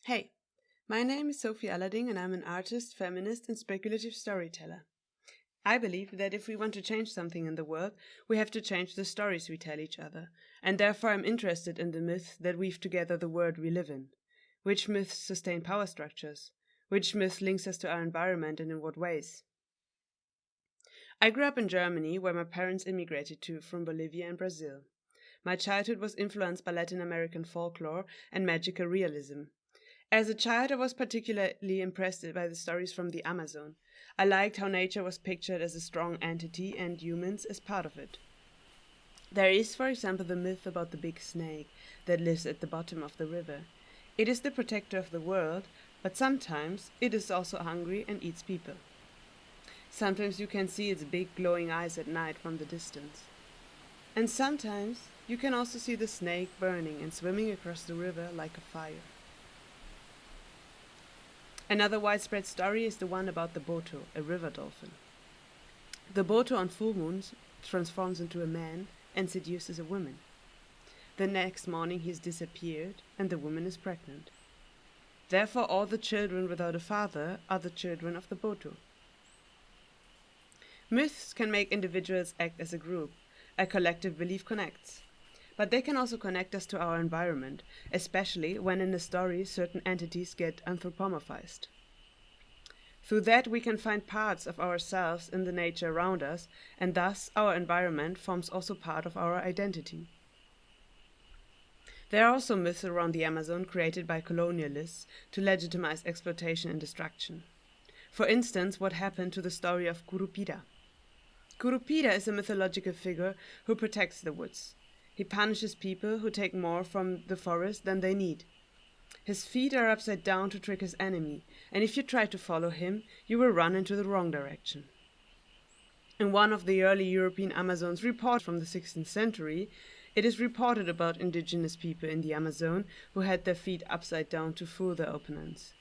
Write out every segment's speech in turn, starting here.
Hey, my name is Sophie Allerding and I'm an artist, feminist, and speculative storyteller. I believe that if we want to change something in the world, we have to change the stories we tell each other, and therefore I'm interested in the myths that weave together the world we live in. Which myths sustain power structures? Which myth links us to our environment and in what ways? I grew up in Germany, where my parents immigrated to from Bolivia and Brazil. My childhood was influenced by Latin American folklore and magical realism. As a child, I was particularly impressed by the stories from the Amazon. I liked how nature was pictured as a strong entity and humans as part of it. There is, for example, the myth about the big snake that lives at the bottom of the river. It is the protector of the world, but sometimes it is also hungry and eats people. Sometimes you can see its big glowing eyes at night from the distance. And sometimes you can also see the snake burning and swimming across the river like a fire. Another widespread story is the one about the boto, a river dolphin. The boto on full moons transforms into a man and seduces a woman. The next morning he has disappeared and the woman is pregnant. Therefore all the children without a father are the children of the boto. Myths can make individuals act as a group. A collective belief connects. But they can also connect us to our environment, especially when in the story certain entities get anthropomorphized. Through that we can find parts of ourselves in the nature around us, and thus our environment forms also part of our identity. There are also myths around the Amazon created by colonialists to legitimize exploitation and destruction. For instance, what happened to the story of Curupira. Curupira is a mythological figure who protects the woods. He punishes people who take more from the forest than they need. His feet are upside down to trick his enemy, and if you try to follow him, you will run into the wrong direction. In one of the early European Amazons reports from the 16th century, it is reported about indigenous people in the Amazon who had their feet upside down to fool their opponents.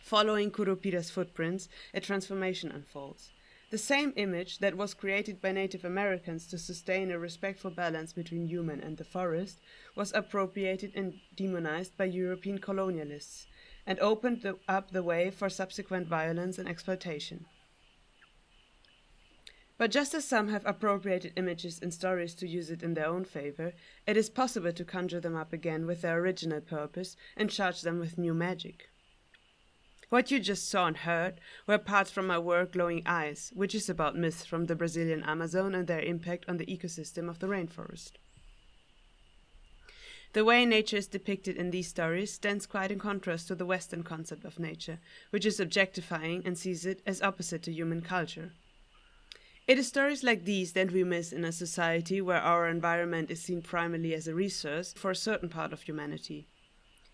Following Curupira's footprints, a transformation unfolds. The same image that was created by Native Americans to sustain a respectful balance between human and the forest was appropriated and demonized by European colonialists and opened up the way for subsequent violence and exploitation. But just as some have appropriated images and stories to use it in their own favor, it is possible to conjure them up again with their original purpose and charge them with new magic. What you just saw and heard were parts from my work Glowing Eyes, which is about myths from the Brazilian Amazon and their impact on the ecosystem of the rainforest. The way nature is depicted in these stories stands quite in contrast to the Western concept of nature, which is objectifying and sees it as opposite to human culture. It is stories like these that we miss in a society where our environment is seen primarily as a resource for a certain part of humanity.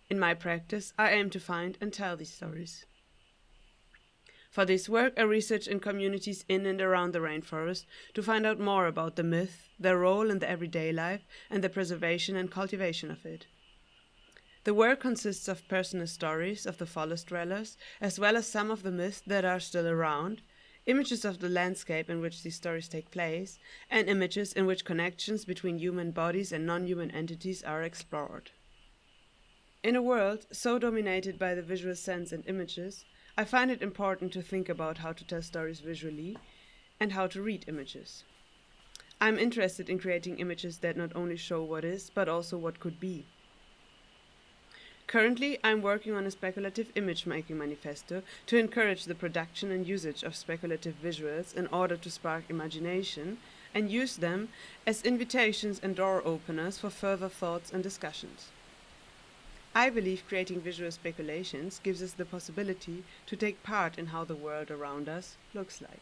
In my practice, I aim to find and tell these stories. For this work, I research in communities in and around the rainforest to find out more about the myth, their role in the everyday life, and the preservation and cultivation of it. The work consists of personal stories of the forest dwellers, as well as some of the myths that are still around, images of the landscape in which these stories take place, and images in which connections between human bodies and non-human entities are explored. In a world so dominated by the visual sense and images, I find it important to think about how to tell stories visually and how to read images. I'm interested in creating images that not only show what is, but also what could be. Currently, I'm working on a speculative image-making manifesto to encourage the production and usage of speculative visuals in order to spark imagination and use them as invitations and door openers for further thoughts and discussions. I believe creating visual speculations gives us the possibility to take part in how the world around us looks like.